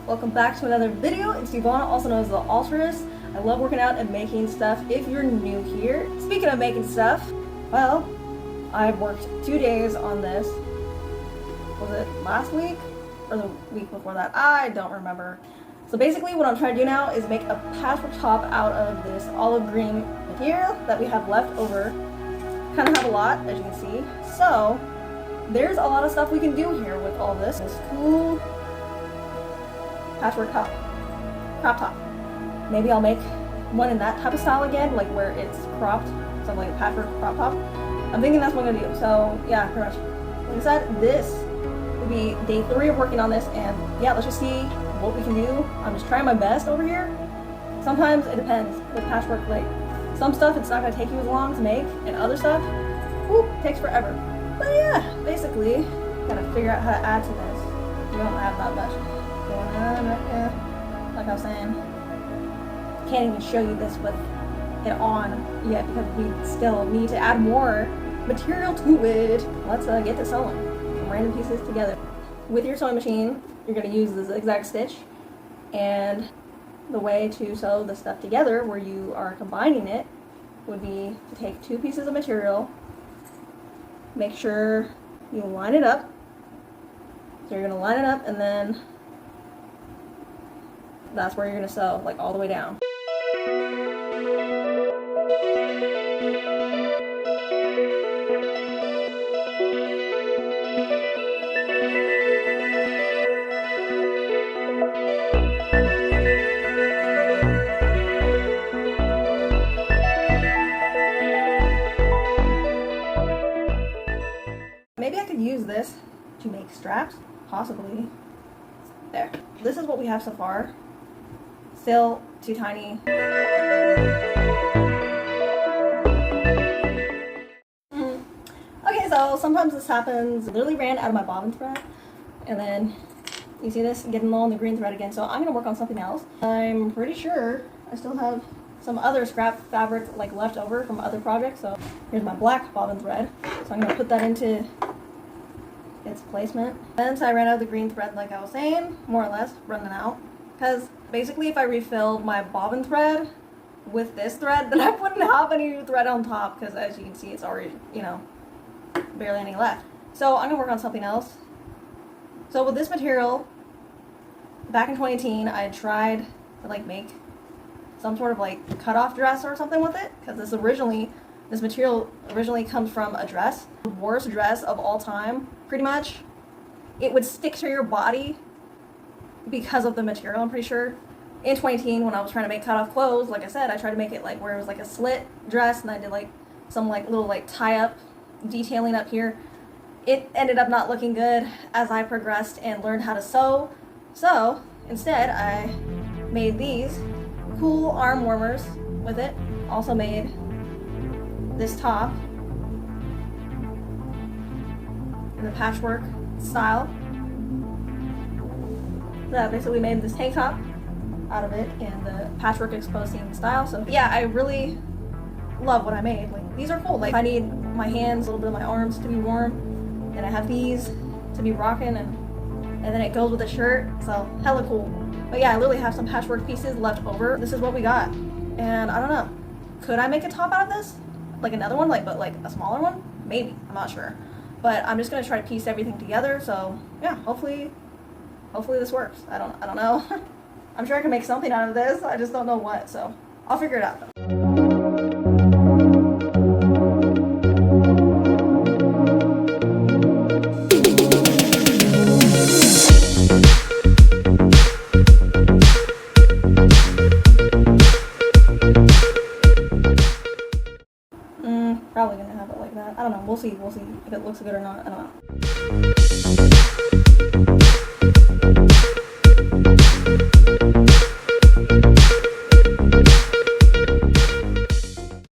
Welcome back to another video. It's Ivana, also known as the Altruist. I love working out and making stuff if you're new here. Speaking of making stuff, well, I've worked 2 days on this. Was it last week or the week before that? I don't remember. So basically what I'm trying to do now is make a patchwork top out of this olive green material that we have left over. Kind of have a lot, as you can see. So there's a lot of stuff we can do here with all this. This cool patchwork top, crop top. Maybe I'll make one in that type of style again, like where it's cropped, something like a patchwork crop top. I'm thinking that's what I'm gonna do. So yeah, pretty much. Like I said, this will be day 3 of working on this, and yeah, let's just see what we can do. I'm just trying my best over here. Sometimes it depends with patchwork. Like some stuff, it's not gonna take you as long to make, and other stuff, whoop, takes forever. But yeah, basically, gotta figure out how to add to this. We don't have that much going on right here. Like I was saying, can't even show you this with it on yet because we still need to add more material to it. Let's get to sewing some random pieces together. With your sewing machine, you're gonna use the zigzag stitch, and the way to sew the stuff together where you are combining it would be to take 2 pieces of material, make sure you line it up. So you're gonna line it up, and then that's where you're gonna sew, like all the way down. Maybe I could use this to make straps, possibly. There. This is what we have so far. Still too tiny. Okay, so sometimes this happens. I literally ran out of my bobbin thread, and then you see this getting low on the green thread again. So I'm gonna work on something else. I'm pretty sure I still have some other scrap fabric like left over from other projects. So here's my black bobbin thread. So I'm gonna put that into its placement. Since I ran out of the green thread, like I was saying, more or less running out, because basically if I refilled my bobbin thread with this thread, then I wouldn't have any thread on top, because as you can see, it's already, you know, barely any left. So I'm gonna work on something else. So with this material, back in 2018, I tried to like make some sort of like cutoff dress or something with it, because this material originally comes from a dress, the worst dress of all time, pretty much. It would stick to your body because of the material, I'm pretty sure. In 2018, when I was trying to make cutoff clothes, like I said, I tried to make it like where it was like a slit dress, and I did like some like little like tie-up detailing up here. It ended up not looking good as I progressed and learned how to sew. So instead, I made these cool arm warmers with it. Also made this top in the patchwork style. So I basically made this tank top out of it in the patchwork exposed seam style. So yeah, I really love what I made. Like these are cool. Like I need my hands, a little bit of my arms to be warm, and I have these to be rocking, and then it goes with the shirt. So hella cool. But yeah, I literally have some patchwork pieces left over. This is what we got, and I don't know. Could I make a top out of this? Like another one, but like a smaller one? Maybe, I'm not sure. But I'm just gonna try to piece everything together. So yeah, hopefully this works. I don't know. I'm sure I can make something out of this. I just don't know what. So I'll figure it out though. Probably gonna have it like that. I don't know. We'll see if it looks good or not. I don't know.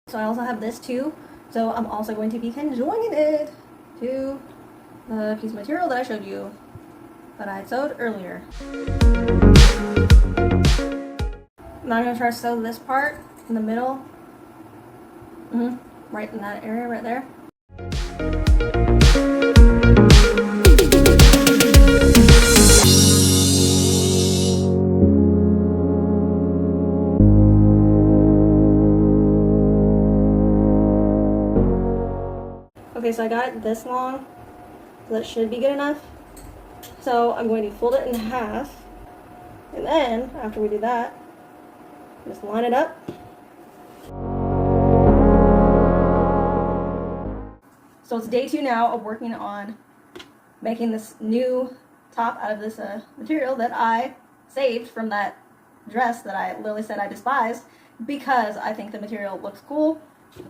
So I also have this too. So I'm also going to be conjoining it to the piece of material that I showed you that I had sewed earlier. Now I'm gonna try to sew this part in the middle. Right in that area right there. so I got it this long, so that should be good enough. So I'm going to fold it in half, and then after we do that, just line it up. So it's day 2 now of working on making this new top out of this material that I saved from that dress that I literally said I despised because I think the material looks cool.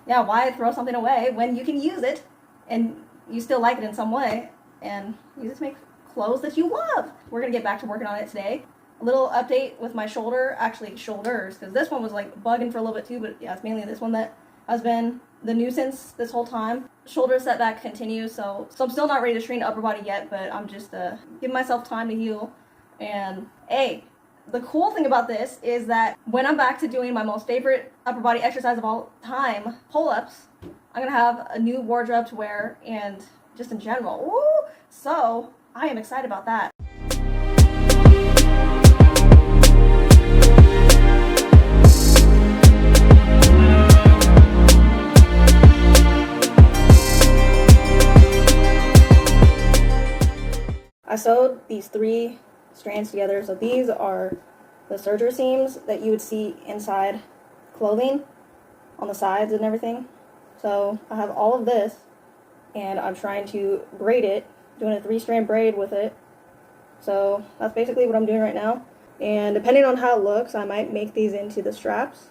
Yeah, why throw something away when you can use it and you still like it in some way and use it to make clothes that you love. We're gonna get back to working on it today. A little update with my shoulder, actually shoulders, because this one was like bugging for a little bit too, but yeah, it's mainly this one that has been the nuisance this whole time. Shoulder setback continues, so I'm still not ready to train upper body yet, but I'm just giving myself time to heal. And hey, the cool thing about this is that when I'm back to doing my most favorite upper body exercise of all time, pull-ups, I'm gonna have a new wardrobe to wear and just in general. Woo! So I am excited about that. I sewed these 3 strands together. So these are the serger seams that you would see inside clothing on the sides and everything. So I have all of this and I'm trying to braid it, doing a 3-strand braid with it. So that's basically what I'm doing right now. And depending on how it looks, I might make these into the straps.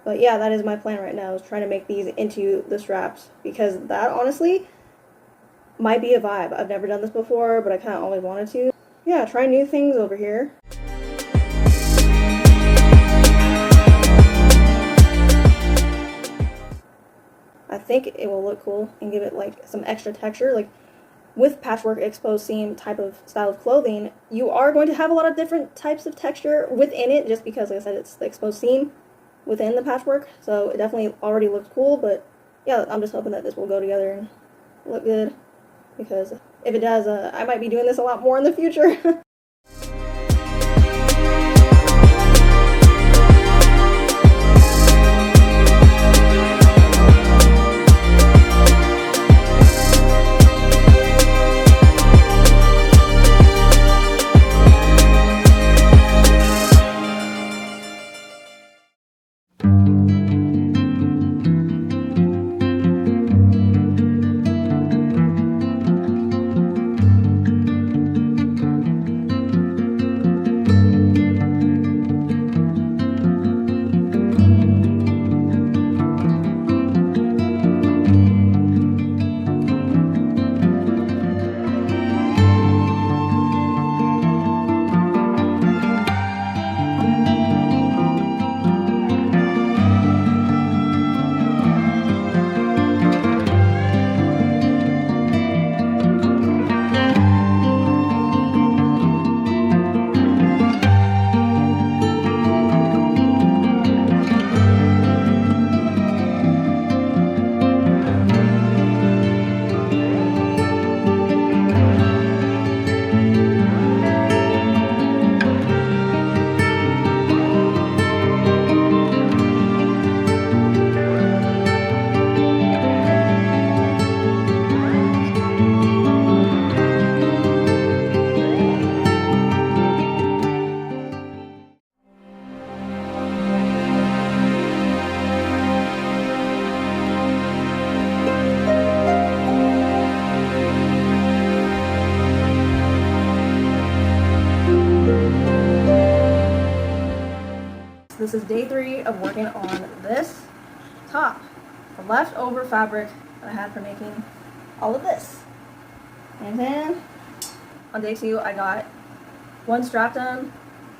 But yeah, that is my plan right now, is trying to make these into the straps, because that honestly might be a vibe. I've never done this before, but I kind of always wanted to. Yeah, try new things over here. I think it will look cool and give it like some extra texture. Like with patchwork exposed seam type of style of clothing, you are going to have a lot of different types of texture within it, just because, like I said, it's the exposed seam within the patchwork. So it definitely already looks cool, but yeah, I'm just hoping that this will go together and look good. Because if it does, I might be doing this a lot more in the future. This is day 3 of working on this top, the leftover fabric that I had for making all of this. And then on day 2, I got one strap done,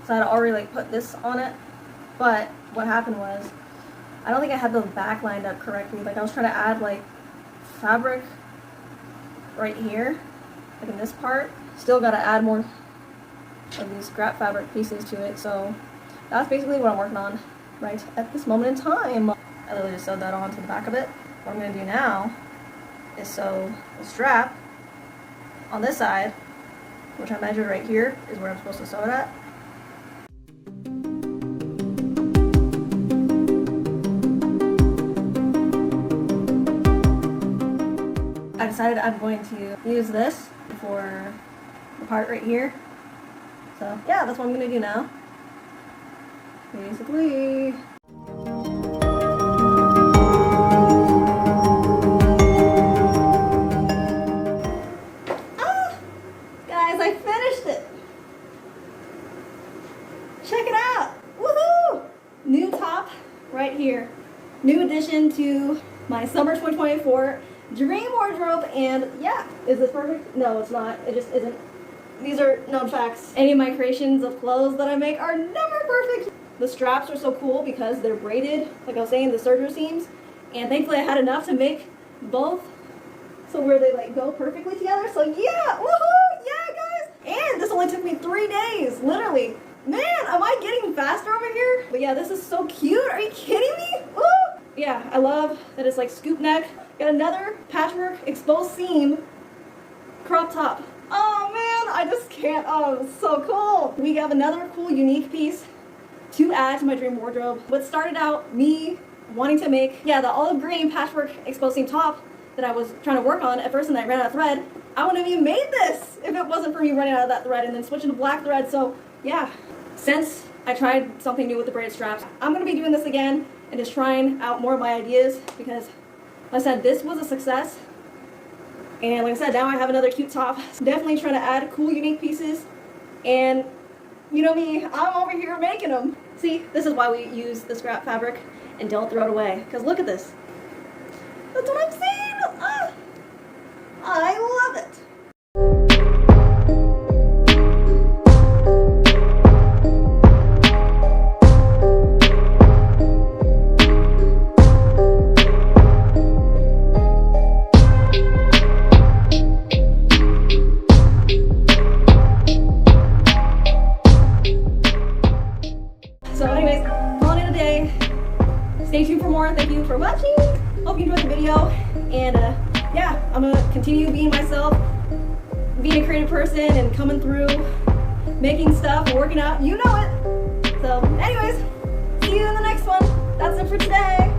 so I had already put this on it. But what happened was, I don't think I had the back lined up correctly. I was trying to add fabric right here, in this part. Still got to add more of these scrap fabric pieces to it. So that's basically what I'm working on right at this moment in time. I literally just sewed that onto the back of it. What I'm going to do now is sew the strap on this side, which I measured right here is where I'm supposed to sew it at. decided I'm going to use this for the part right here. So yeah, that's what I'm going to do now. Basically. Guys, I finished it. Check it out. Woohoo! New top right here. New addition to my summer 2024 dream wardrobe, and yeah, is this perfect? No, it's not. It just isn't. These are known facts. Any of my creations of clothes that I make are never perfect. The straps are so cool because they're braided, like I was saying, the serger seams, and thankfully I had enough to make both so where they like go perfectly together. So yeah, woohoo, yeah guys! And this only took me 3 days, literally. Man, am I getting faster over here? But yeah, this is so cute. Are you kidding me? Woo! Yeah, I love that it's like scoop neck. Got another patchwork exposed seam crop top. Oh man, I just can't. Oh, it's so cool. We have another cool, unique piece to add to my dream wardrobe. What started out me wanting to make, yeah, the olive green patchwork exposed seam top that I was trying to work on at first and I ran out of thread. I wouldn't have even made this if it wasn't for me running out of that thread and then switching to black thread. So yeah, since I tried something new with the braided straps, I'm gonna be doing this again and just trying out more of my ideas because, like I said, this was a success. And like I said, now I have another cute top. Definitely trying to add cool, unique pieces. And you know me, I'm over here making them. See, this is why we use the scrap fabric and don't throw it away. Because look at this. That's what I'm saying. I love it. So anyways, calling it a day. Stay tuned for more. Thank you for watching. Hope you enjoyed the video. And yeah, I'm going to continue being myself, being a creative person and coming through, making stuff and working out. You know it. So anyways, see you in the next one. That's it for today.